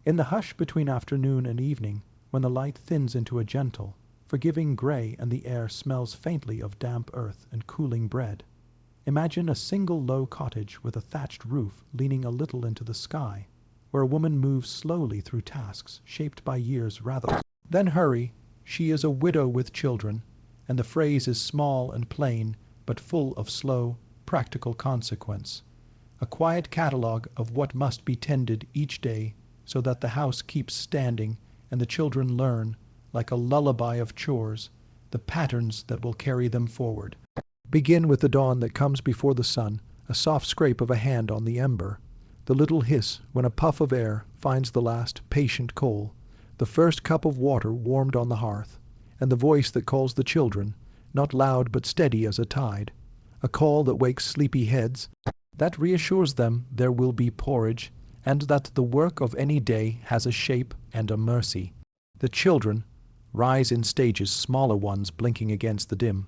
In the hush between afternoon and evening, when the light thins into a gentle, forgiving grey and the air smells faintly of damp earth and cooling bread, imagine a single low cottage with a thatched roof leaning a little into the sky, where a woman moves slowly through tasks shaped by years rather. Then hurry, she is a widow with children, and the phrase is small and plain, but full of slow, practical consequence. A quiet catalogue of what must be tended each day so that the house keeps standing and the children learn, like a lullaby of chores, the patterns that will carry them forward. Begin with the dawn that comes before the sun, a soft scrape of a hand on the ember, the little hiss when a puff of air finds the last patient coal, the first cup of water warmed on the hearth, and the voice that calls the children, not loud but steady as a tide, a call that wakes sleepy heads, that reassures them there will be porridge, and that the work of any day has a shape and a mercy. The children rise in stages, smaller ones blinking against the dim,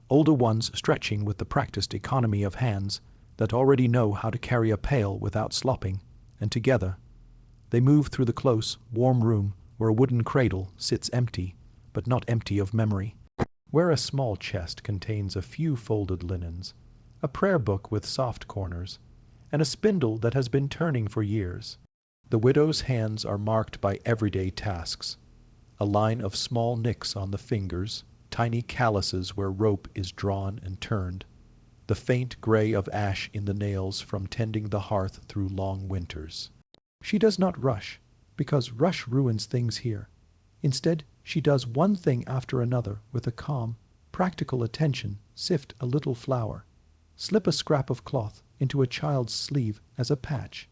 older ones stretching with the practiced economy of hands that already know how to carry a pail without slopping, and together they move through the close, warm room where a wooden cradle sits empty, but not empty of memory, where a small chest contains a few folded linens, a prayer book with soft corners, and a spindle that has been turning for years. The widow's hands are marked by everyday tasks, a line of small nicks on the fingers, tiny calluses where rope is drawn and turned, the faint gray of ash in the nails from tending the hearth through long winters. She does not rush, because rush ruins things here. Instead, she does one thing after another with a calm, practical attention, sift a little flour, slip a scrap of cloth into a child's sleeve as a patch,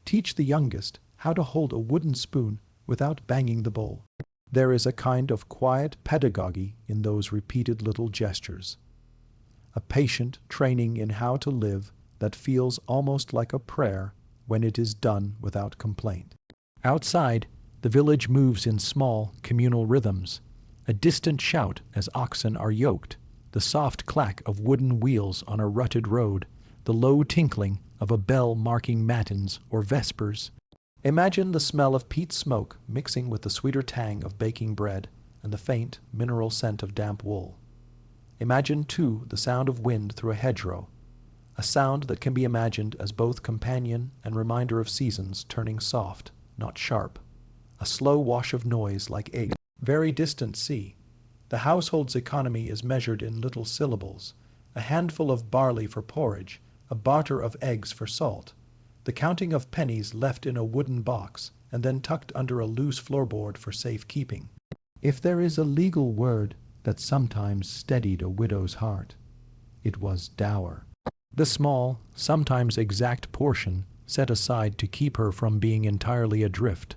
teach the youngest how to hold a wooden spoon without banging the bowl. There is a kind of quiet pedagogy in those repeated little gestures, a patient training in how to live that feels almost like a prayer when it is done without complaint. Outside, the village moves in small, communal rhythms, a distant shout as oxen are yoked, the soft clack of wooden wheels on a rutted road, the low tinkling of a bell marking matins or vespers. Imagine the smell of peat smoke mixing with the sweeter tang of baking bread and the faint, mineral scent of damp wool. Imagine, too, the sound of wind through a hedgerow, a sound that can be imagined as both companion and reminder of seasons turning soft, not sharp, a slow wash of noise like eggs. Very distant sea. The household's economy is measured in little syllables, a handful of barley for porridge, a barter of eggs for salt, the counting of pennies left in a wooden box and then tucked under a loose floorboard for safe keeping. If there is a legal word that sometimes steadied a widow's heart, it was dower. The small, sometimes exact portion set aside to keep her from being entirely adrift.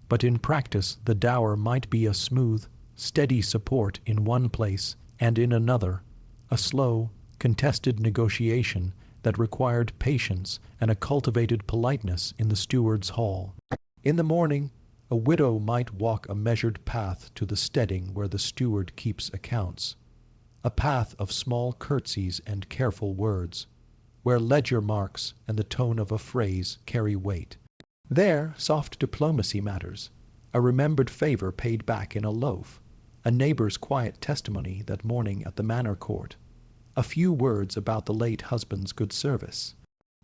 But in practice the dower might be a smooth, steady support in one place and in another, a slow, contested negotiation that required patience and a cultivated politeness in the steward's hall. In the morning, a widow might walk a measured path to the steading where the steward keeps accounts, a path of small curtsies and careful words, where ledger marks and the tone of a phrase carry weight. There, soft diplomacy matters, a remembered favor paid back in a loaf, a neighbor's quiet testimony that morning at the manor court, a few words about the late husband's good service.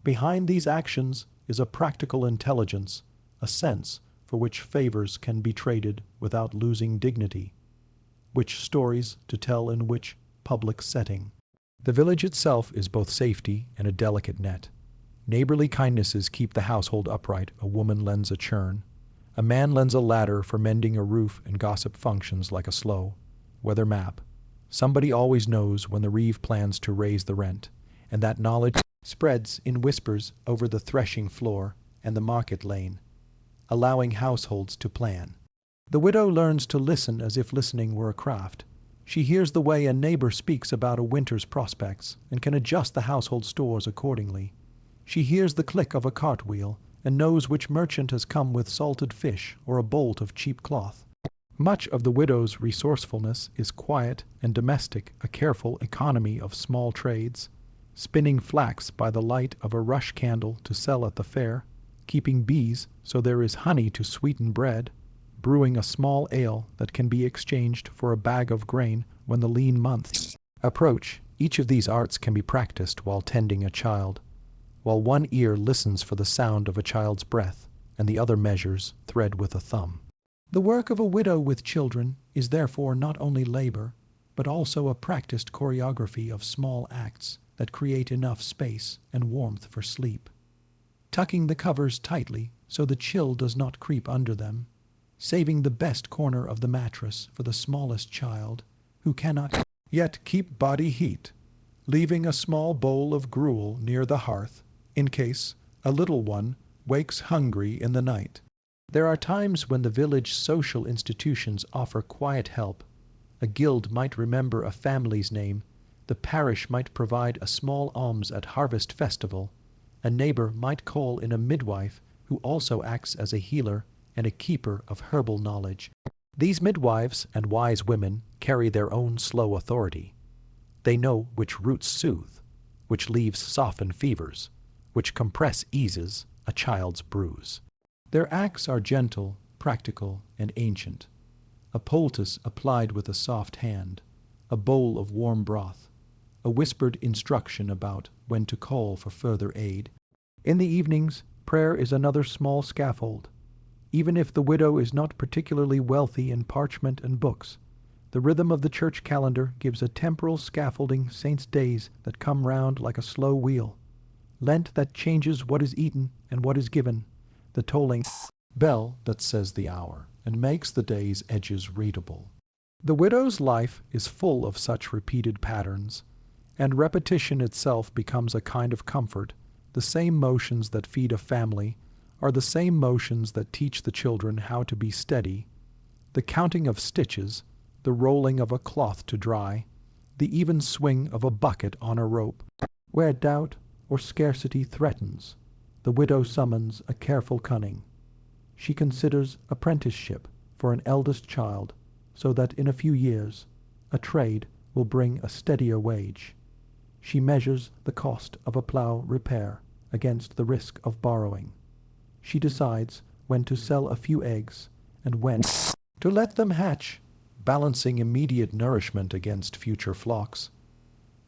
Behind these actions is a practical intelligence, a sense for which favors can be traded without losing dignity, which stories to tell in which public setting. The village itself is both safety and a delicate net. Neighborly kindnesses keep the household upright. A woman lends a churn. A man lends a ladder for mending a roof, and gossip functions like a slow weather map. Somebody always knows when the reeve plans to raise the rent, and that knowledge spreads in whispers over the threshing floor and the market lane, allowing households to plan. The widow learns to listen as if listening were a craft. She hears the way a neighbor speaks about a winter's prospects and can adjust the household stores accordingly. She hears the click of a cartwheel and knows which merchant has come with salted fish or a bolt of cheap cloth. Much of the widow's resourcefulness is quiet and domestic, a careful economy of small trades, spinning flax by the light of a rush candle to sell at the fair, keeping bees so there is honey to sweeten bread, brewing a small ale that can be exchanged for a bag of grain when the lean months approach. Each of these arts can be practiced while tending a child, while one ear listens for the sound of a child's breath, and the other measures thread with a thumb. The work of a widow with children is therefore not only labor, but also a practiced choreography of small acts that create enough space and warmth for sleep. Tucking the covers tightly so the chill does not creep under them, saving the best corner of the mattress for the smallest child who cannot yet keep body heat, leaving a small bowl of gruel near the hearth in case a little one wakes hungry in the night. There are times when the village social institutions offer quiet help. A guild might remember a family's name, the parish might provide a small alms at harvest festival, a neighbor might call in a midwife who also acts as a healer and a keeper of herbal knowledge. These midwives and wise women carry their own slow authority. They know which roots soothe, which leaves soften fevers, which compress eases a child's bruise. Their acts are gentle, practical, and ancient. A poultice applied with a soft hand, a bowl of warm broth, a whispered instruction about when to call for further aid. In the evenings, prayer is another small scaffold. Even if the widow is not particularly wealthy in parchment and books, the rhythm of the church calendar gives a temporal scaffolding saints' days that come round like a slow wheel, Lent that changes what is eaten and what is given, the tolling bell that says the hour and makes the day's edges readable. The widow's life is full of such repeated patterns, and repetition itself becomes a kind of comfort. The same motions that feed a family are the same motions that teach the children how to be steady. The counting of stitches, the rolling of a cloth to dry, the even swing of a bucket on a rope. Where doubt or scarcity threatens, the widow summons a careful cunning. She considers apprenticeship for an eldest child, so that in a few years a trade will bring a steadier wage. She measures the cost of a plough repair against the risk of borrowing. She decides when to sell a few eggs and when to let them hatch, balancing immediate nourishment against future flocks.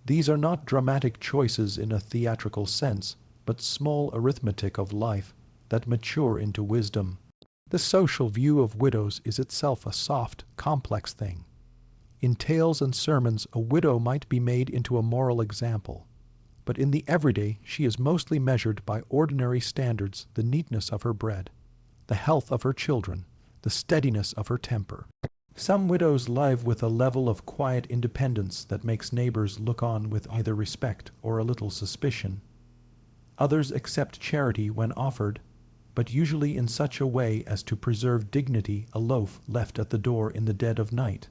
These are not dramatic choices in a theatrical sense, but small arithmetic of life that mature into wisdom. The social view of widows is itself a soft, complex thing. In tales and sermons, a widow might be made into a moral example, but in the everyday she is mostly measured by ordinary standards: the neatness of her bread, the health of her children, the steadiness of her temper. Some widows live with a level of quiet independence that makes neighbors look on with either respect or a little suspicion. Others accept charity when offered, but usually in such a way as to preserve dignity: a loaf left at the door in the dead of night,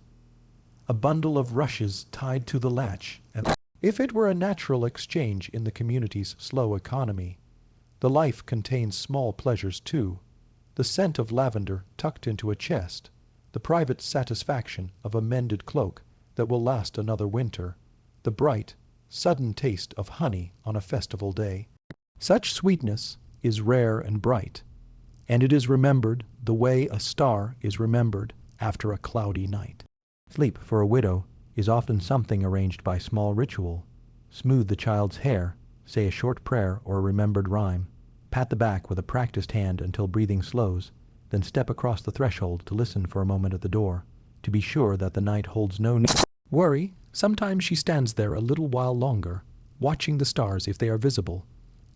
a bundle of rushes tied to the latch. And if it were a natural exchange in the community's slow economy, the life contains small pleasures too: the scent of lavender tucked into a chest, the private satisfaction of a mended cloak that will last another winter, the bright, sudden taste of honey on a festival day. Such sweetness is rare and bright, and it is remembered the way a star is remembered after a cloudy night. Sleep for a widow is often something arranged by small ritual. Smooth the child's hair, say a short prayer or a remembered rhyme, pat the back with a practiced hand until breathing slows, then step across the threshold to listen for a moment at the door, to be sure that the night holds no worry. Sometimes she stands there a little while longer, watching the stars if they are visible,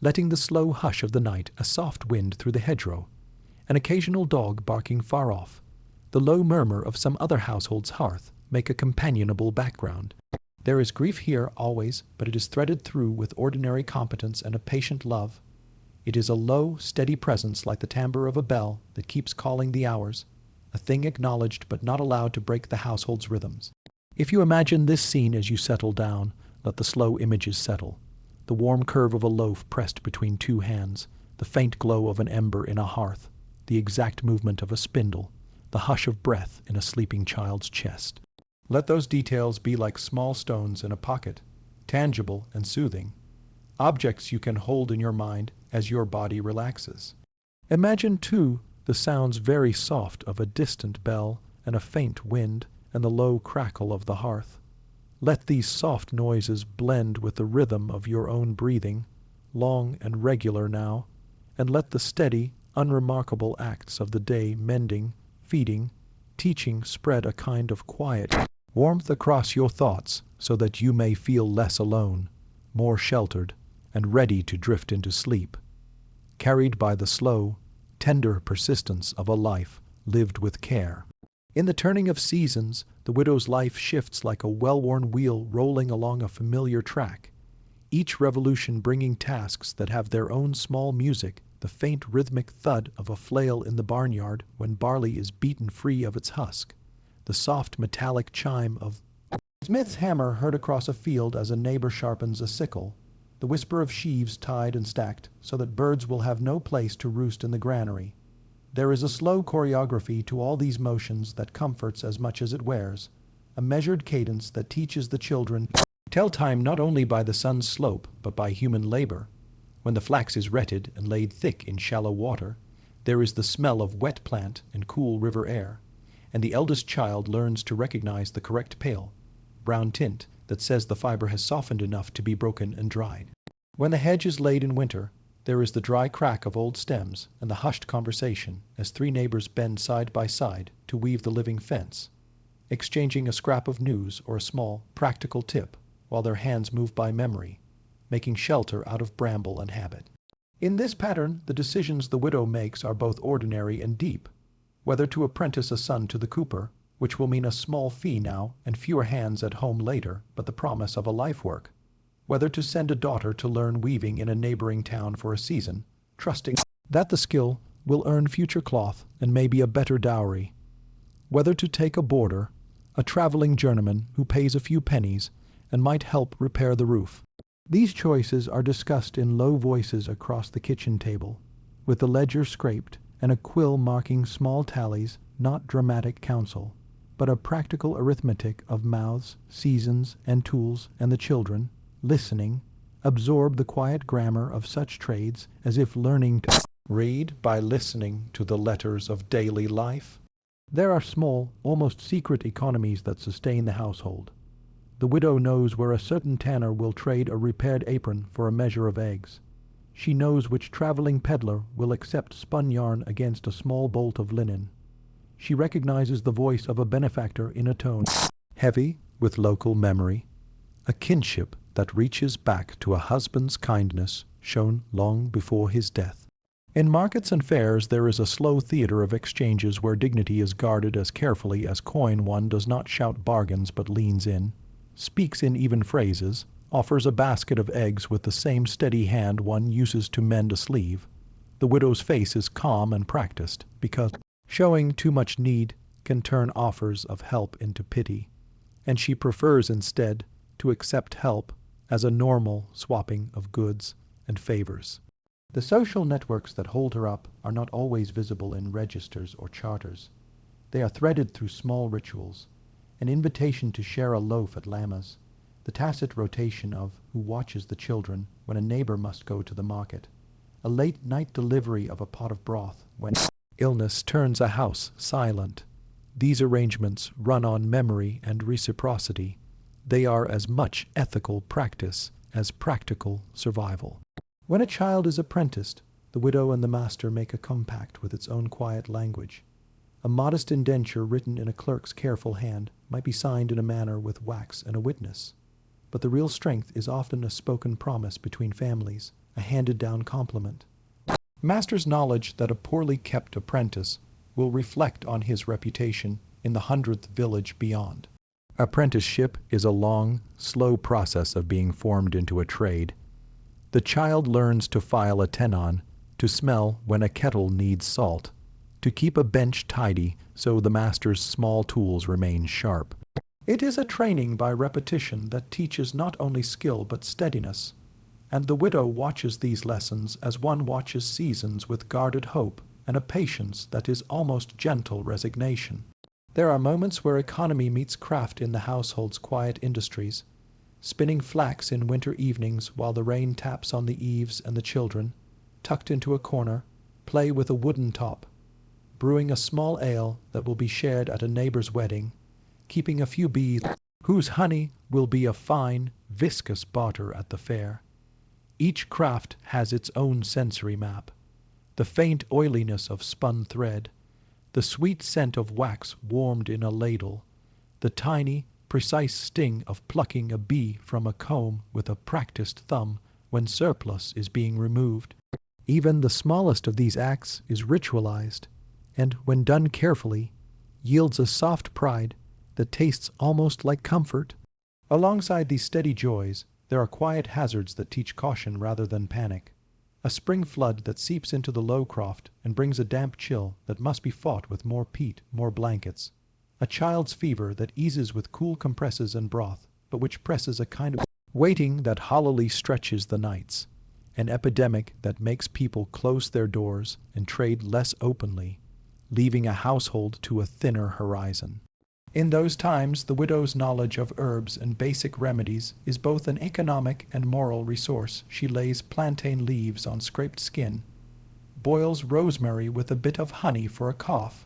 letting the slow hush of the night, a soft wind through the hedgerow, an occasional dog barking far off, the low murmur of some other household's hearth make a companionable background. There is grief here always, but it is threaded through with ordinary competence and a patient love. It is a low, steady presence like the timbre of a bell that keeps calling the hours, a thing acknowledged but not allowed to break the household's rhythms. If you imagine this scene as you settle down, let the slow images settle. The warm curve of a loaf pressed between two hands, the faint glow of an ember in a hearth, the exact movement of a spindle, the hush of breath in a sleeping child's chest. Let those details be like small stones in a pocket, tangible and soothing, objects you can hold in your mind as your body relaxes. Imagine, too, the sounds very soft of a distant bell and a faint wind and the low crackle of the hearth. Let these soft noises blend with the rhythm of your own breathing, long and regular now, and let the steady, unremarkable acts of the day mending, feeding, teaching spread a kind of quiet warmth across your thoughts so that you may feel less alone, more sheltered, and ready to drift into sleep, carried by the slow, tender persistence of a life lived with care. In the turning of seasons, the widow's life shifts like a well-worn wheel rolling along a familiar track, each revolution bringing tasks that have their own small music, the faint rhythmic thud of a flail in the barnyard when barley is beaten free of its husk, the soft metallic chime of Smith's hammer heard across a field as a neighbor sharpens a sickle, the whisper of sheaves tied and stacked so that birds will have no place to roost in the granary. There is a slow choreography to all these motions that comforts as much as it wears, a measured cadence that teaches the children to tell time not only by the sun's slope but by human labor. When the flax is retted and laid thick in shallow water, there is the smell of wet plant and cool river air, and the eldest child learns to recognize the correct pale, brown tint that says the fiber has softened enough to be broken and dried. When the hedge is laid in winter, there is the dry crack of old stems and the hushed conversation as three neighbors bend side by side to weave the living fence, exchanging a scrap of news or a small, practical tip while their hands move by memory, making shelter out of bramble and habit. In this pattern, the decisions the widow makes are both ordinary and deep, whether to apprentice a son to the cooper, which will mean a small fee now and fewer hands at home later, but the promise of a life work, whether to send a daughter to learn weaving in a neighboring town for a season, trusting that the skill will earn future cloth and maybe a better dowry, whether to take a boarder, a traveling journeyman who pays a few pennies and might help repair the roof. These choices are discussed in low voices across the kitchen table, with the ledger scraped and a quill marking small tallies, not dramatic counsel, but a practical arithmetic of mouths, seasons, and tools, and the children, listening, absorb the quiet grammar of such trades as if learning to read by listening to the letters of daily life. There are small, almost secret economies that sustain the household. The widow knows where a certain tanner will trade a repaired apron for a measure of eggs. She knows which traveling peddler will accept spun yarn against a small bolt of linen. She recognizes the voice of a benefactor in a tone heavy with local memory, a kinship that reaches back to a husband's kindness shown long before his death. In markets and fairs there is a slow theater of exchanges where dignity is guarded as carefully as coin. One does not shout bargains but leans in, speaks in even phrases, offers a basket of eggs with the same steady hand one uses to mend a sleeve. The widow's face is calm and practiced, because showing too much need can turn offers of help into pity, and she prefers instead to accept help as a normal swapping of goods and favors. The social networks that hold her up are not always visible in registers or charters. They are threaded through small rituals, an invitation to share a loaf at Lamma's, the tacit rotation of who watches the children when a neighbor must go to the market, a late-night delivery of a pot of broth when illness turns a house silent. These arrangements run on memory and reciprocity. They are as much ethical practice as practical survival. When a child is apprenticed, the widow and the master make a compact with its own quiet language. A modest indenture written in a clerk's careful hand might be signed in a manner with wax and a witness, but the real strength is often a spoken promise between families, a handed-down compliment. Master's knowledge that a poorly kept apprentice will reflect on his reputation in the 100th village beyond. Apprenticeship is a long, slow process of being formed into a trade. The child learns to file a tenon, to smell when a kettle needs salt, to keep a bench tidy so the master's small tools remain sharp. It is a training by repetition that teaches not only skill but steadiness, and the widow watches these lessons as one watches seasons with guarded hope and a patience that is almost gentle resignation. There are moments where economy meets craft in the household's quiet industries, spinning flax in winter evenings while the rain taps on the eaves and the children, tucked into a corner, play with a wooden top, brewing a small ale that will be shared at a neighbor's wedding, keeping a few bees whose honey will be a fine, viscous barter at the fair. Each craft has its own sensory map. The faint oiliness of spun thread, the sweet scent of wax warmed in a ladle, the tiny, precise sting of plucking a bee from a comb with a practiced thumb when surplus is being removed. Even the smallest of these acts is ritualized, and, when done carefully, yields a soft pride that tastes almost like comfort. Alongside these steady joys, there are quiet hazards that teach caution rather than panic. A spring flood that seeps into the low croft and brings a damp chill that must be fought with more peat, more blankets. A child's fever that eases with cool compresses and broth, but which presses a kind of waiting that hollowly stretches the nights. An epidemic that makes people close their doors and trade less openly, leaving a household to a thinner horizon. In those times, the widow's knowledge of herbs and basic remedies is both an economic and moral resource. She lays plantain leaves on scraped skin, boils rosemary with a bit of honey for a cough,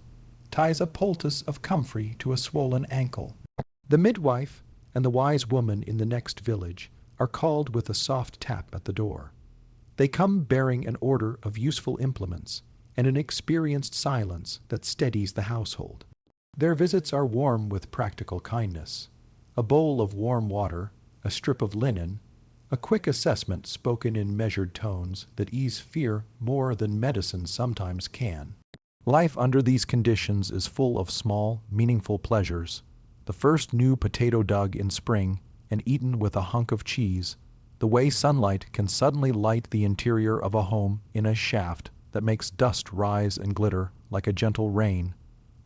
ties a poultice of comfrey to a swollen ankle. The midwife and the wise woman in the next village are called with a soft tap at the door. They come bearing an order of useful implements and an experienced silence that steadies the household. Their visits are warm with practical kindness. A bowl of warm water, a strip of linen, a quick assessment spoken in measured tones that ease fear more than medicine sometimes can. Life under these conditions is full of small, meaningful pleasures. The first new potato dug in spring and eaten with a hunk of cheese, the way sunlight can suddenly light the interior of a home in a shaft that makes dust rise and glitter like a gentle rain,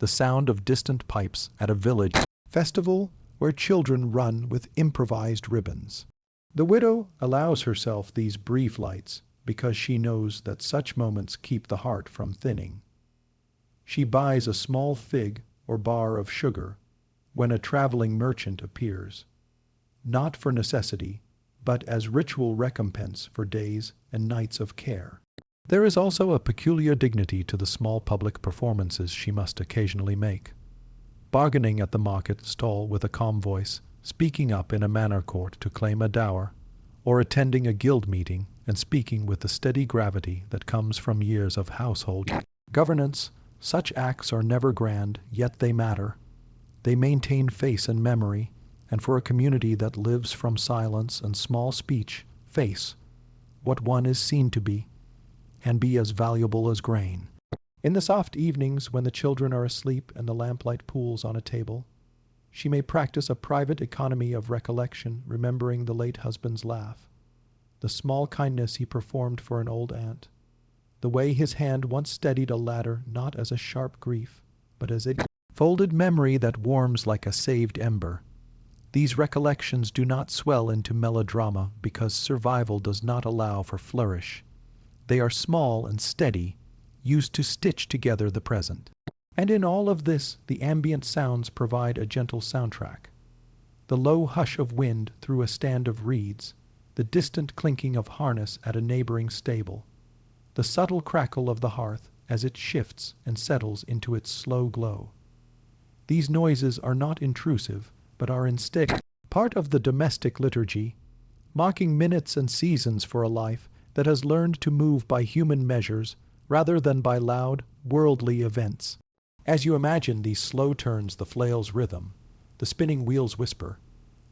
the sound of distant pipes at a village festival where children run with improvised ribbons. The widow allows herself these brief lights because she knows that such moments keep the heart from thinning. She buys a small fig or bar of sugar when a traveling merchant appears, not for necessity, but as ritual recompense for days and nights of care. There is also a peculiar dignity to the small public performances she must occasionally make. Bargaining at the market stall with a calm voice, speaking up in a manor court to claim a dower, or attending a guild meeting and speaking with the steady gravity that comes from years of household governance. Such acts are never grand, yet they matter. They maintain face and memory, and for a community that lives from silence and small speech, face what one is seen to be, and be as valuable as grain. In the soft evenings when the children are asleep and the lamplight pools on a table, she may practice a private economy of recollection, remembering the late husband's laugh, the small kindness he performed for an old aunt, the way his hand once steadied a ladder not as a sharp grief, but as a folded memory that warms like a saved ember. These recollections do not swell into melodrama because survival does not allow for flourish. They are small and steady, used to stitch together the present. And in all of this, the ambient sounds provide a gentle soundtrack. The low hush of wind through a stand of reeds, the distant clinking of harness at a neighboring stable, the subtle crackle of the hearth as it shifts and settles into its slow glow. These noises are not intrusive, but are instead part of the domestic liturgy, marking minutes and seasons for a life that has learned to move by human measures rather than by loud, worldly events. As you imagine these slow turns, the flail's rhythm, the spinning wheel's whisper,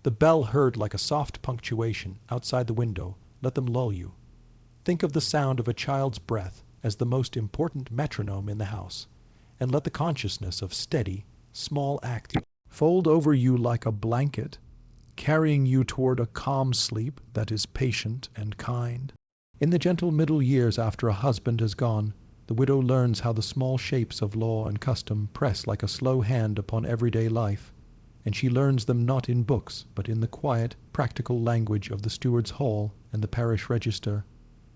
the bell heard like a soft punctuation outside the window, let them lull you. Think of the sound of a child's breath as the most important metronome in the house, and let the consciousness of steady, small acts fold over you like a blanket, carrying you toward a calm sleep that is patient and kind. In the gentle middle years after a husband has gone, the widow learns how the small shapes of law and custom press like a slow hand upon everyday life, and she learns them not in books, but in the quiet, practical language of the steward's hall and the parish register.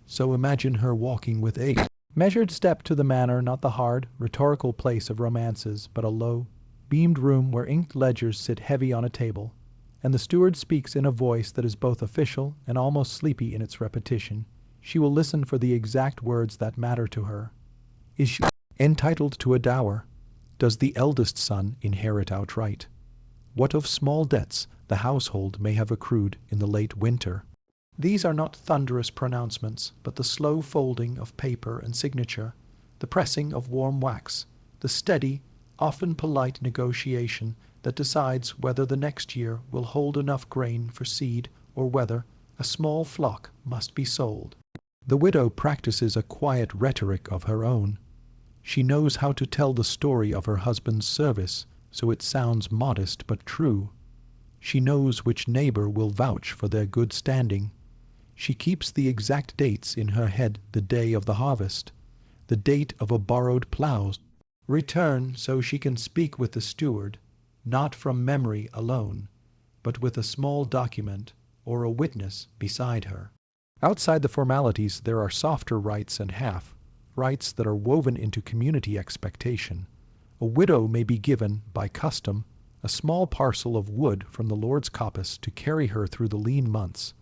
So imagine her walking with a measured step to the manor, not the hard, rhetorical place of romances, but a low, beamed room where inked ledgers sit heavy on a table, and the steward speaks in a voice that is both official and almost sleepy in its repetition. She will listen for the exact words that matter to her, Is she entitled to a dower? Does the eldest son inherit outright? What of small debts the household may have accrued in the late winter? These are not thunderous pronouncements, but the slow folding of paper and signature, the pressing of warm wax, the steady, often polite negotiation that decides whether the next year will hold enough grain for seed or whether a small flock must be sold. The widow practices a quiet rhetoric of her own. She knows how to tell the story of her husband's service so it sounds modest but true. She knows which neighbor will vouch for their good standing. She keeps the exact dates in her head, the day of the harvest, the date of a borrowed plough's return, so she can speak with the steward, not from memory alone, but with a small document or a witness beside her. Outside the formalities there are softer rites and rites that are woven into community expectation. A widow may be given, by custom, a small parcel of wood from the Lord's coppice to carry her through the lean months.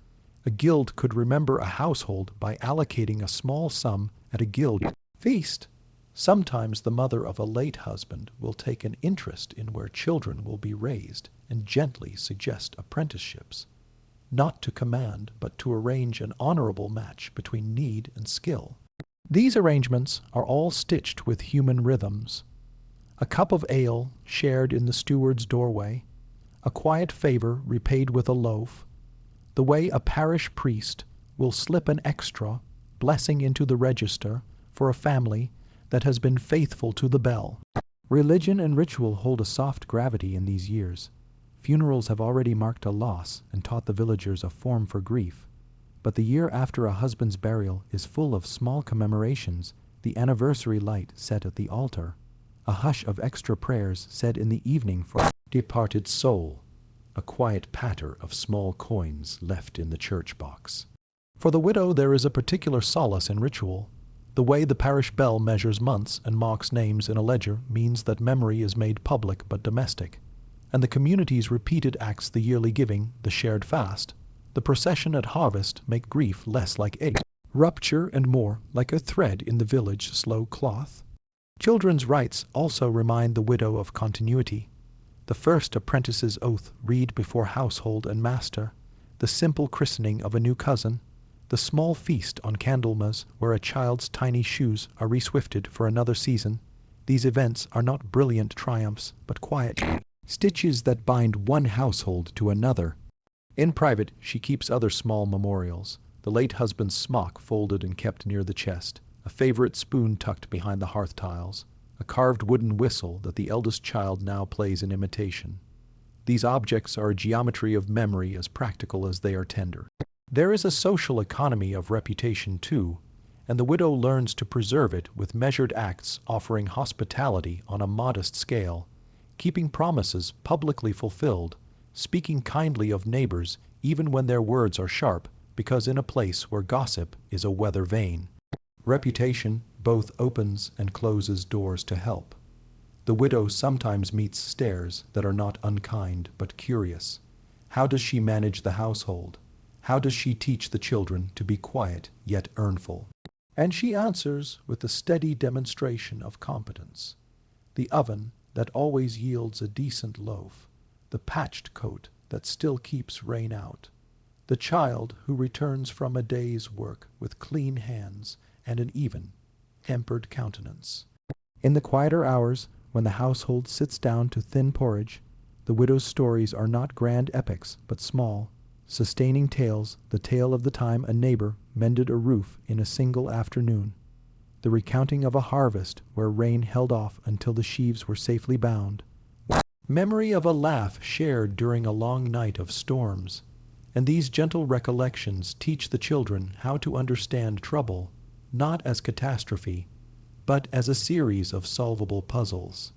A guild could remember a household by allocating a small sum at a guild feast. Sometimes the mother of a late husband will take an interest in where children will be raised and gently suggest apprenticeships, not to command, but to arrange an honorable match between need and skill. These arrangements are all stitched with human rhythms. A cup of ale shared in the steward's doorway, a quiet favor repaid with a loaf, the way a parish priest will slip an extra blessing into the register for a family that has been faithful to the bell. Religion and ritual hold a soft gravity in these years. Funerals have already marked a loss and taught the villagers a form for grief. But the year after a husband's burial is full of small commemorations, the anniversary light set at the altar, a hush of extra prayers said in the evening for a departed soul, a quiet patter of small coins left in the church box. For the widow there is a particular solace in ritual. The way the parish bell measures months and marks names in a ledger means that memory is made public but domestic, and the community's repeated acts, the yearly giving, the shared fast, the procession at harvest, make grief less like a rupture and more like a thread in the village slow cloth. Children's rites also remind the widow of continuity. The first apprentice's oath read before household and master, the simple christening of a new cousin, the small feast on Candlemas where a child's tiny shoes are reswifted for another season. These events are not brilliant triumphs, but quiet stitches that bind one household to another. In private, she keeps other small memorials, the late husband's smock folded and kept near the chest, a favorite spoon tucked behind the hearth tiles, a carved wooden whistle that the eldest child now plays in imitation. These objects are a geometry of memory as practical as they are tender. There is a social economy of reputation, too, and the widow learns to preserve it with measured acts offering hospitality on a modest scale, keeping promises publicly fulfilled, speaking kindly of neighbors even when their words are sharp, because in a place where gossip is a weather vane. Reputation both opens and closes doors to help. The widow sometimes meets stares that are not unkind but curious. How does she manage the household? How does she teach the children to be quiet yet earnful? And she answers with a steady demonstration of competence. The oven that always yields a decent loaf, the patched coat that still keeps rain out, the child who returns from a day's work with clean hands and an even, tempered countenance. In the quieter hours, when the household sits down to thin porridge, the widow's stories are not grand epics, but small, sustaining tales, the tale of the time a neighbor mended a roof in a single afternoon, the recounting of a harvest where rain held off until the sheaves were safely bound, memory of a laugh shared during a long night of storms, and these gentle recollections teach the children how to understand trouble, not as catastrophe, but as a series of solvable puzzles.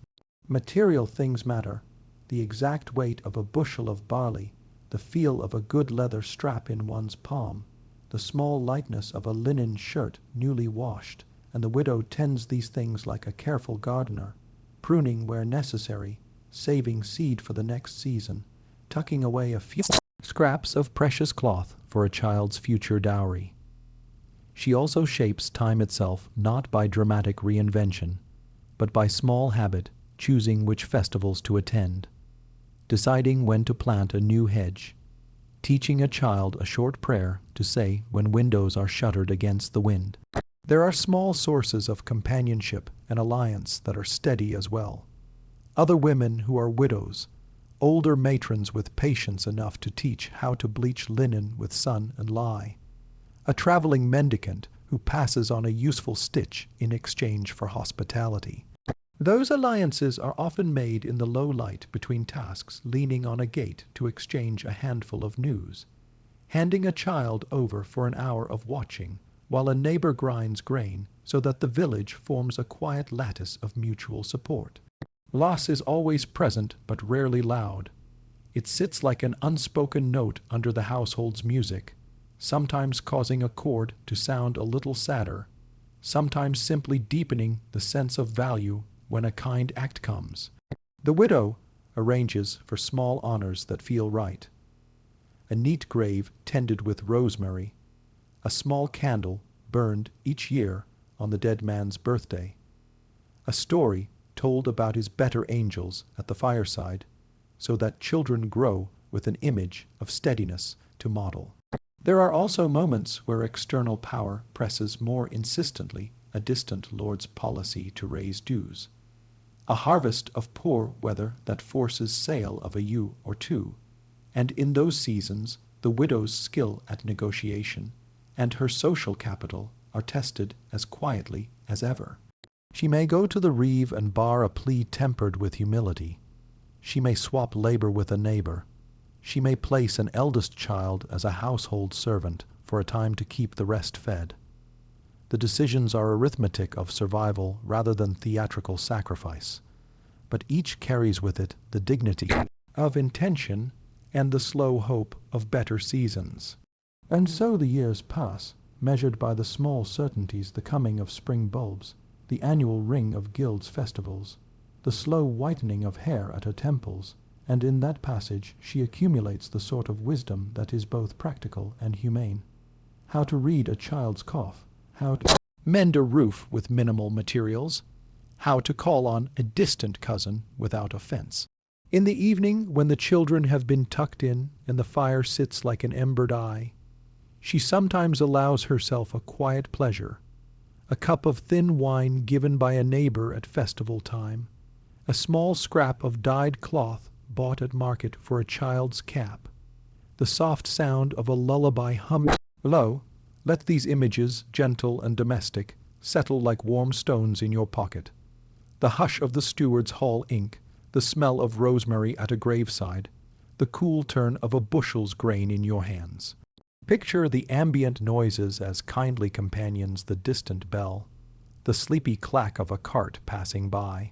Material things matter, the exact weight of a bushel of barley, the feel of a good leather strap in one's palm, the small lightness of a linen shirt newly washed, and the widow tends these things like a careful gardener, pruning where necessary, saving seed for the next season, tucking away a few scraps of precious cloth for a child's future dowry. She also shapes time itself not by dramatic reinvention, but by small habit, choosing which festivals to attend, deciding when to plant a new hedge, teaching a child a short prayer to say when windows are shuttered against the wind. There are small sources of companionship and alliance that are steady as well. Other women who are widows, older matrons with patience enough to teach how to bleach linen with sun and lye, a traveling mendicant who passes on a useful stitch in exchange for hospitality. Those alliances are often made in the low light between tasks, leaning on a gate to exchange a handful of news, handing a child over for an hour of watching while a neighbor grinds grain so that the village forms a quiet lattice of mutual support. Loss is always present but rarely loud. It sits like an unspoken note under the household's music, sometimes causing a chord to sound a little sadder, sometimes simply deepening the sense of value when a kind act comes. The widow arranges for small honors that feel right. A neat grave tended with rosemary, a small candle burned each year on the dead man's birthday, a story told about his better angels at the fireside, so that children grow with an image of steadiness to model. There are also moments where external power presses more insistently a distant lord's policy to raise dues, a harvest of poor weather that forces sale of a ewe or two, and in those seasons the widow's skill at negotiation and her social capital are tested as quietly as ever. She may go to the reeve and bar a plea tempered with humility. She may swap labor with a neighbor. She may place an eldest child as a household servant for a time to keep the rest fed. The decisions are arithmetic of survival rather than theatrical sacrifice, but each carries with it the dignity of intention and the slow hope of better seasons. And so the years pass, measured by the small certainties, the coming of spring bulbs, the annual ring of guilds' festivals, the slow whitening of hair at her temples, and in that passage she accumulates the sort of wisdom that is both practical and humane. How to read a child's cough, how to mend a roof with minimal materials, how to call on a distant cousin without offense. In the evening, when the children have been tucked in and the fire sits like an embered eye, she sometimes allows herself a quiet pleasure, a cup of thin wine given by a neighbor at festival time, a small scrap of dyed cloth bought at market for a child's cap, the soft sound of a lullaby humming. Lo, let these images, gentle and domestic, settle like warm stones in your pocket. The hush of the steward's hall ink, the smell of rosemary at a graveside, the cool turn of a bushel's grain in your hands. Picture the ambient noises as kindly companions: the distant bell, the sleepy clack of a cart passing by,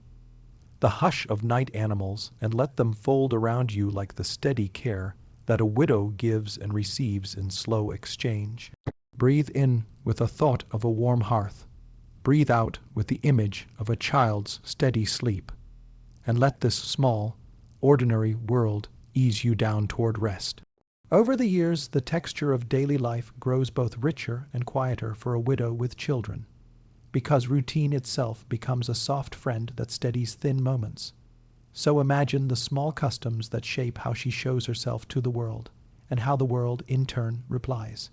the hush of night animals, and let them fold around you like the steady care that a widow gives and receives in slow exchange. Breathe in with a thought of a warm hearth. Breathe out with the image of a child's steady sleep. And let this small, ordinary world ease you down toward rest. Over the years, the texture of daily life grows both richer and quieter for a widow with children, because routine itself becomes a soft friend that steadies thin moments. So imagine the small customs that shape how she shows herself to the world, and how the world, in turn, replies.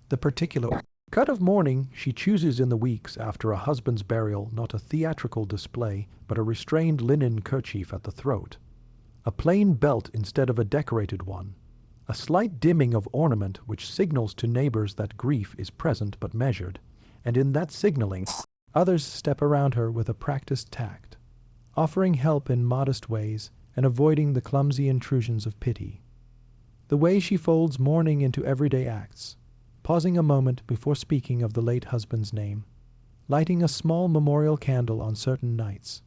The particular cut of mourning she chooses in the weeks after a husband's burial, not a theatrical display, but a restrained linen kerchief at the throat, a plain belt instead of a decorated one, a slight dimming of ornament which signals to neighbors that grief is present but measured, and in that signaling, others step around her with a practiced tact, offering help in modest ways and avoiding the clumsy intrusions of pity. The way she folds mourning into everyday acts, pausing a moment before speaking of the late husband's name, lighting a small memorial candle on certain nights,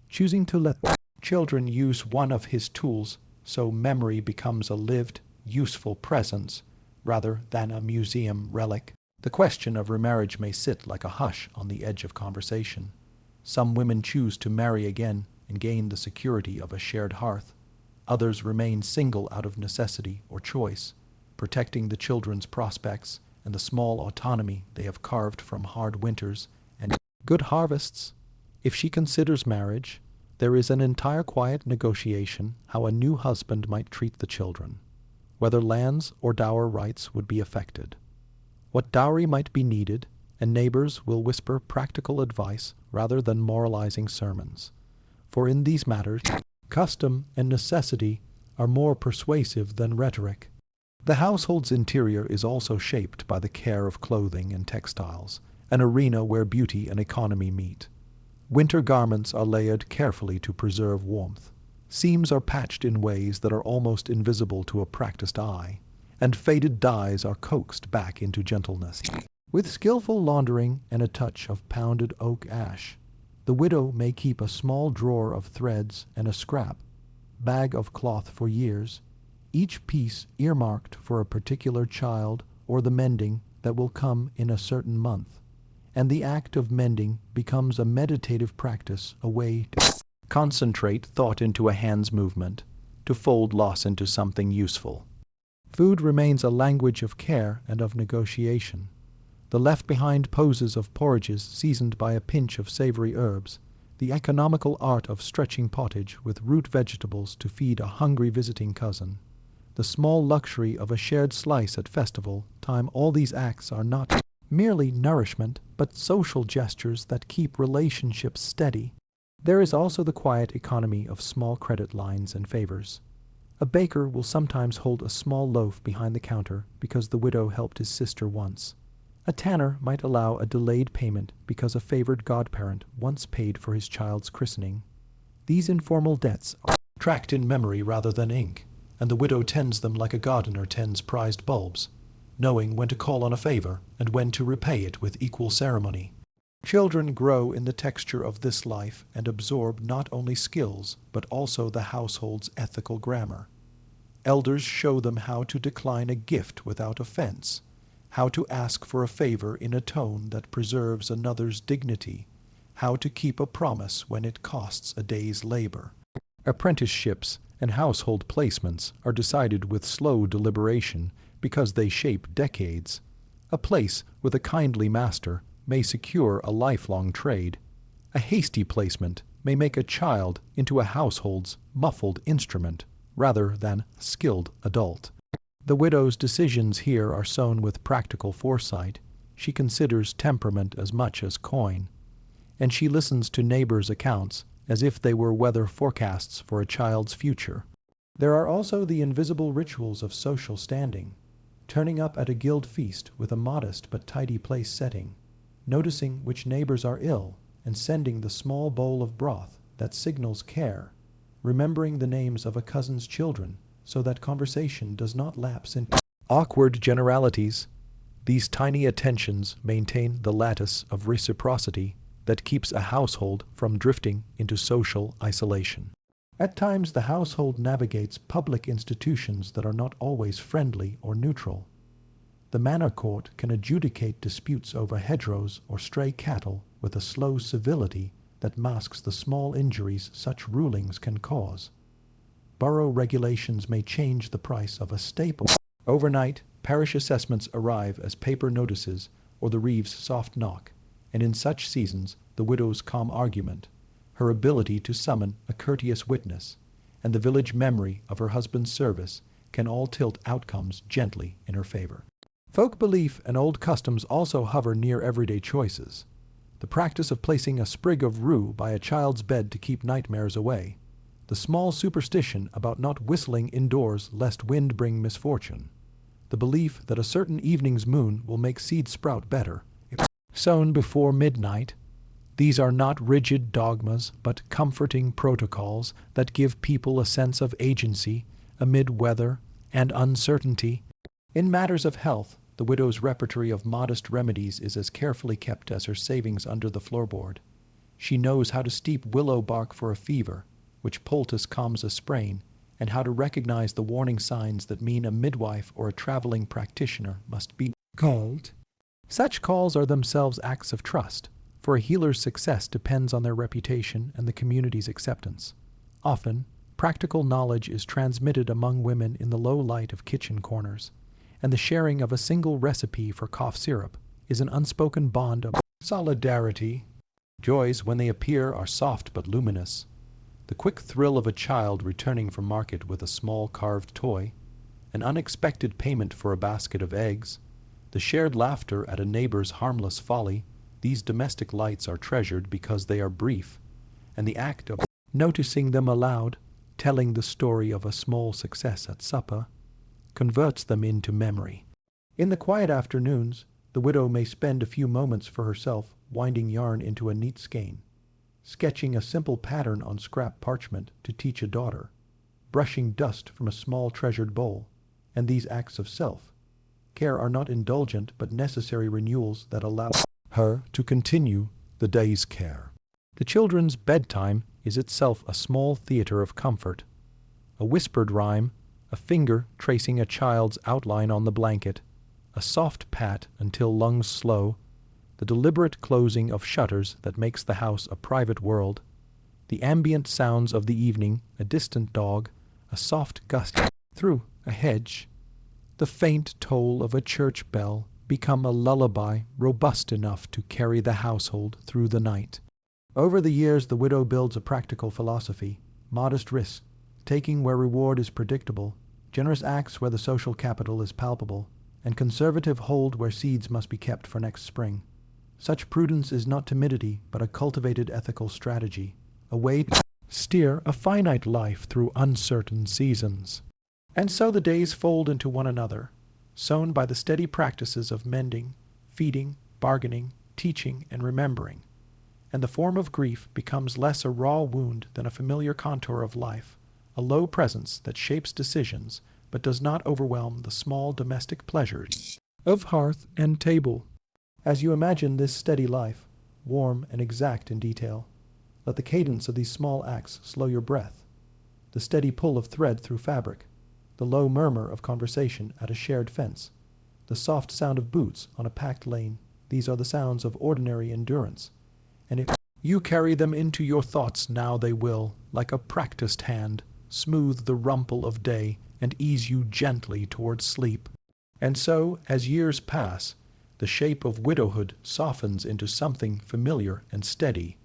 choosing to let children use one of his tools so memory becomes a lived, useful presence rather than a museum relic. The question of remarriage may sit like a hush on the edge of conversation. Some women choose to marry again and gain the security of a shared hearth. Others remain single out of necessity or choice, protecting the children's prospects and the small autonomy they have carved from hard winters and good harvests. If she considers marriage, there is an entire quiet negotiation how a new husband might treat the children, whether lands or dower rights would be affected, what dowry might be needed, and neighbors will whisper practical advice rather than moralizing sermons. For in these matters, custom and necessity are more persuasive than rhetoric. The household's interior is also shaped by the care of clothing and textiles, an arena where beauty and economy meet. Winter garments are layered carefully to preserve warmth. Seams are patched in ways that are almost invisible to a practiced eye, and faded dyes are coaxed back into gentleness. With skillful laundering and a touch of pounded oak ash, the widow may keep a small drawer of threads and a scrap bag of cloth for years, each piece earmarked for a particular child or the mending that will come in a certain month. And the act of mending becomes a meditative practice, a way to concentrate thought into a hand's movement, to fold loss into something useful. Food remains a language of care and of negotiation. The left-behind poses of porridges seasoned by a pinch of savory herbs, the economical art of stretching pottage with root vegetables to feed a hungry visiting cousin, the small luxury of a shared slice at festival time, all these acts are not merely nourishment, but social gestures that keep relationships steady. There is also the quiet economy of small credit lines and favors. A baker will sometimes hold a small loaf behind the counter because the widow helped his sister once. A tanner might allow a delayed payment because a favored godparent once paid for his child's christening. These informal debts are tracked in memory rather than ink, and the widow tends them like a gardener tends prized bulbs, knowing when to call on a favor and when to repay it with equal ceremony. Children grow in the texture of this life and absorb not only skills, but also the household's ethical grammar. Elders show them how to decline a gift without offense, how to ask for a favor in a tone that preserves another's dignity, how to keep a promise when it costs a day's labor. Apprenticeships and household placements are decided with slow deliberation because they shape decades. A place with a kindly master may secure a lifelong trade. A hasty placement may make a child into a household's muffled instrument rather than skilled adult. The widow's decisions here are sown with practical foresight. She considers temperament as much as coin, and she listens to neighbors' accounts as if they were weather forecasts for a child's future. There are also the invisible rituals of social standing, turning up at a guild feast with a modest but tidy place setting, noticing which neighbors are ill and sending the small bowl of broth that signals care, remembering the names of a cousin's children so that conversation does not lapse into awkward generalities. These tiny attentions maintain the lattice of reciprocity that keeps a household from drifting into social isolation. At times the household navigates public institutions that are not always friendly or neutral. The manor court can adjudicate disputes over hedgerows or stray cattle with a slow civility that masks the small injuries such rulings can cause. Borough regulations may change the price of a staple. Overnight, parish assessments arrive as paper notices or the reeve's soft knock, and in such seasons the widow's calm argument, her ability to summon a courteous witness, and the village memory of her husband's service can all tilt outcomes gently in her favor. Folk belief and old customs also hover near everyday choices. The practice of placing a sprig of rue by a child's bed to keep nightmares away, the small superstition about not whistling indoors lest wind bring misfortune, the belief that a certain evening's moon will make seed sprout better if sown before midnight. These are not rigid dogmas, but comforting protocols that give people a sense of agency amid weather and uncertainty. In matters of health, the widow's repertory of modest remedies is as carefully kept as her savings under the floorboard. She knows how to steep willow bark for a fever, which poultice calms a sprain, and how to recognize the warning signs that mean a midwife or a traveling practitioner must be called. Such calls are themselves acts of trust, for a healer's success depends on their reputation and the community's acceptance. Often, practical knowledge is transmitted among women in the low light of kitchen corners, and the sharing of a single recipe for cough syrup is an unspoken bond of solidarity. Joys, when they appear, are soft but luminous. The quick thrill of a child returning from market with a small carved toy, an unexpected payment for a basket of eggs, the shared laughter at a neighbor's harmless folly, these domestic lights are treasured because they are brief, and the act of noticing them aloud, telling the story of a small success at supper, converts them into memory. In the quiet afternoons, the widow may spend a few moments for herself winding yarn into a neat skein, sketching a simple pattern on scrap parchment to teach a daughter, brushing dust from a small treasured bowl, and these acts of self-care are not indulgent but necessary renewals that allow her to continue the day's care. The children's bedtime is itself a small theater of comfort. A whispered rhyme, a finger tracing a child's outline on the blanket, a soft pat until lungs slow, the deliberate closing of shutters that makes the house a private world, the ambient sounds of the evening, a distant dog, a soft gust through a hedge, the faint toll of a church bell become a lullaby robust enough to carry the household through the night. Over the years, the widow builds a practical philosophy: modest risk, taking where reward is predictable, generous acts where the social capital is palpable, and conservative hold where seeds must be kept for next spring. Such prudence is not timidity, but a cultivated ethical strategy, a way to steer a finite life through uncertain seasons. And so the days fold into one another, sown by the steady practices of mending, feeding, bargaining, teaching, and remembering, and the form of grief becomes less a raw wound than a familiar contour of life, a low presence that shapes decisions but does not overwhelm the small domestic pleasures of hearth and table. As you imagine this steady life, warm and exact in detail, let the cadence of these small acts slow your breath, the steady pull of thread through fabric, the low murmur of conversation at a shared fence, the soft sound of boots on a packed lane. These are the sounds of ordinary endurance, and if you carry them into your thoughts now, they will, like a practiced hand, smooth the rumple of day and ease you gently towards sleep. And so, as years pass, the shape of widowhood softens into something familiar and steady,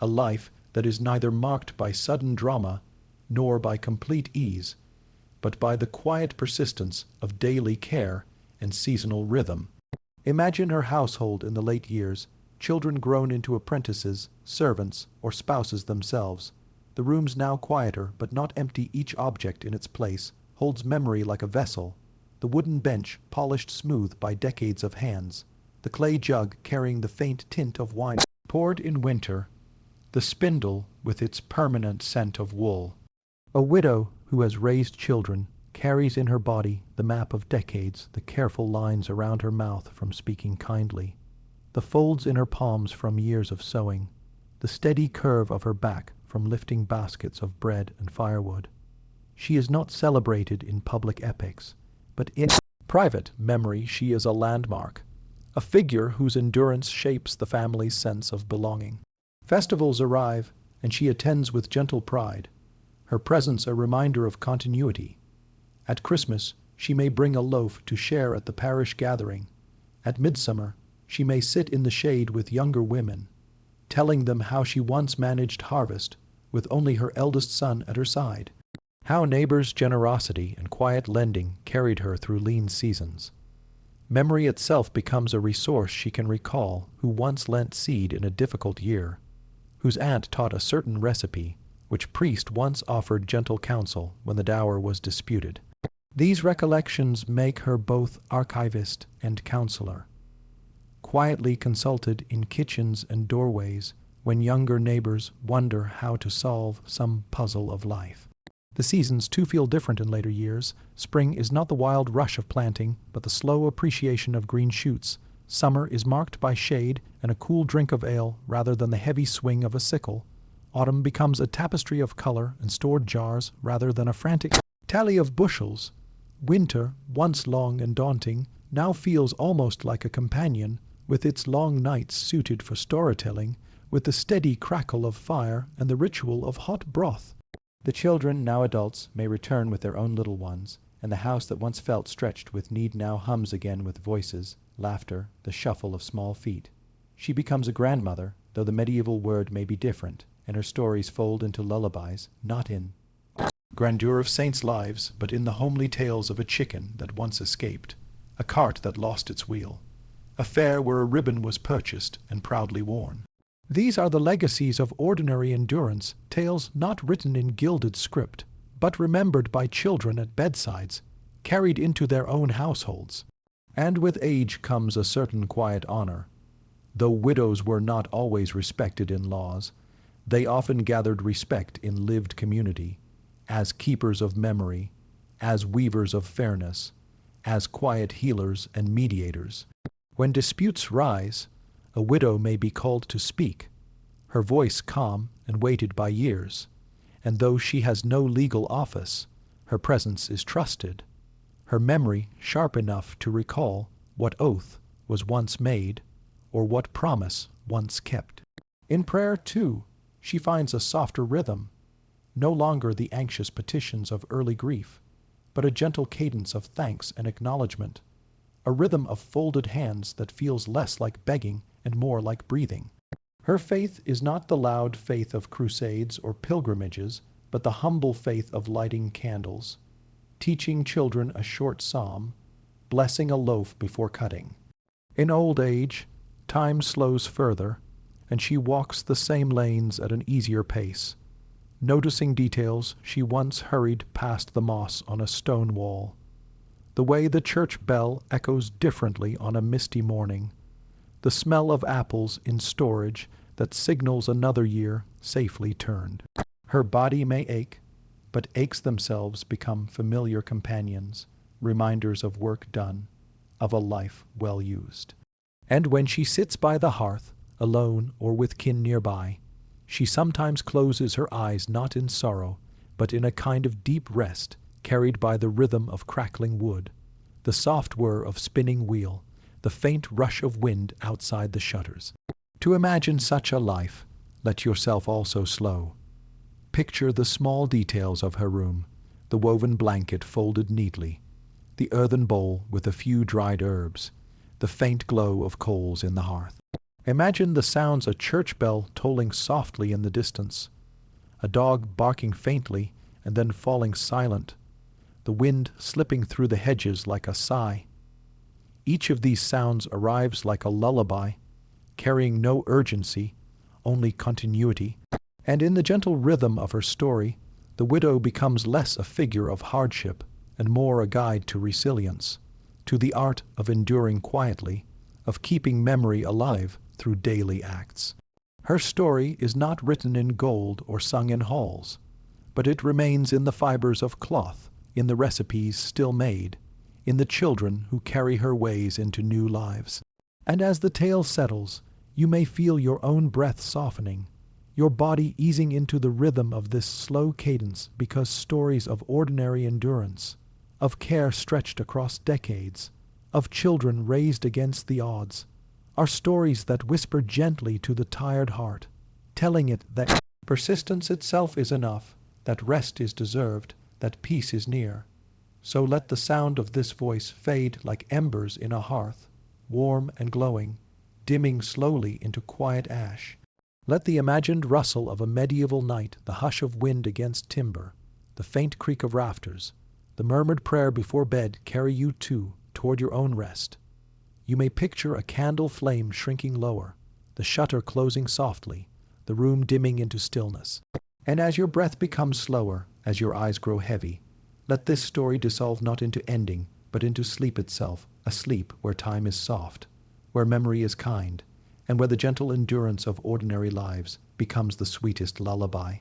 a life that is neither marked by sudden drama nor by complete ease, but by the quiet persistence of daily care and seasonal rhythm. Imagine her household in the late years, children grown into apprentices, servants, or spouses themselves. The rooms now quieter, but not empty, each object in its place holds memory like a vessel. The wooden bench polished smooth by decades of hands, the clay jug carrying the faint tint of wine poured in winter, the spindle with its permanent scent of wool. A widow who has raised children carries in her body the map of decades, the careful lines around her mouth from speaking kindly, the folds in her palms from years of sewing, the steady curve of her back from lifting baskets of bread and firewood. She is not celebrated in public epics, but in private memory she is a landmark, a figure whose endurance shapes the family's sense of belonging. Festivals arrive, and she attends with gentle pride, her presence a reminder of continuity. At Christmas, she may bring a loaf to share at the parish gathering. At midsummer, she may sit in the shade with younger women, telling them how she once managed harvest with only her eldest son at her side, how neighbors' generosity and quiet lending carried her through lean seasons. Memory itself becomes a resource she can recall, who once lent seed in a difficult year, whose aunt taught a certain recipe, which priest once offered gentle counsel when the dower was disputed. These recollections make her both archivist and counselor, quietly consulted in kitchens and doorways when younger neighbors wonder how to solve some puzzle of life. The seasons, too, feel different in later years. Spring is not the wild rush of planting, but the slow appreciation of green shoots. Summer is marked by shade and a cool drink of ale rather than the heavy swing of a sickle. Autumn becomes a tapestry of color and stored jars rather than a frantic tally of bushels. Winter, once long and daunting, now feels almost like a companion, with its long nights suited for storytelling, with the steady crackle of fire and the ritual of hot broth. The children, now adults, may return with their own little ones, and the house that once felt stretched with need now hums again with voices, laughter, the shuffle of small feet. She becomes a grandmother, though the medieval word may be different, and her stories fold into lullabies, not in grandeur of saints' lives, but in the homely tales of a chicken that once escaped, a cart that lost its wheel, a fair where a ribbon was purchased and proudly worn. These are the legacies of ordinary endurance, tales not written in gilded script, but remembered by children at bedsides, carried into their own households. And with age comes a certain quiet honor. Though widows were not always respected in laws, they often gathered respect in lived community, as keepers of memory, as weavers of fairness, as quiet healers and mediators. When disputes rise, a widow may be called to speak, her voice calm and weighted by years, and though she has no legal office, her presence is trusted, her memory sharp enough to recall what oath was once made or what promise once kept. In prayer, too, she finds a softer rhythm, no longer the anxious petitions of early grief, but a gentle cadence of thanks and acknowledgement, a rhythm of folded hands that feels less like begging and more like breathing. Her faith is not the loud faith of crusades or pilgrimages, but the humble faith of lighting candles, teaching children a short psalm, blessing a loaf before cutting. In old age, time slows further, and she walks the same lanes at an easier pace, noticing details she once hurried past the moss on a stone wall, the way the church bell echoes differently on a misty morning, the smell of apples in storage that signals another year safely turned. Her body may ache, but aches themselves become familiar companions, reminders of work done, of a life well used. And when she sits by the hearth, alone or with kin nearby, she sometimes closes her eyes not in sorrow, but in a kind of deep rest carried by the rhythm of crackling wood, the soft whir of spinning wheel, the faint rush of wind outside the shutters. To imagine such a life, let yourself also slow. Picture the small details of her room, the woven blanket folded neatly, the earthen bowl with a few dried herbs, the faint glow of coals in the hearth. Imagine the sounds a church bell tolling softly in the distance, a dog barking faintly and then falling silent, the wind slipping through the hedges like a sigh. Each of these sounds arrives like a lullaby, carrying no urgency, only continuity, and in the gentle rhythm of her story, the widow becomes less a figure of hardship and more a guide to resilience, to the art of enduring quietly, of keeping memory alive through daily acts. Her story is not written in gold or sung in halls, but it remains in the fibers of cloth, in the recipes still made, in the children who carry her ways into new lives. And as the tale settles, you may feel your own breath softening, your body easing into the rhythm of this slow cadence, because stories of ordinary endurance, of care stretched across decades, of children raised against the odds, are stories that whisper gently to the tired heart, telling it that persistence itself is enough, that rest is deserved, that peace is near. So let the sound of this voice fade like embers in a hearth, warm and glowing, dimming slowly into quiet ash. Let the imagined rustle of a medieval night, the hush of wind against timber, the faint creak of rafters, the murmured prayer before bed carry you too toward your own rest. You may picture a candle flame shrinking lower, the shutter closing softly, the room dimming into stillness. And as your breath becomes slower, as your eyes grow heavy, let this story dissolve not into ending, but into sleep itself, a sleep where time is soft, where memory is kind, and where the gentle endurance of ordinary lives becomes the sweetest lullaby.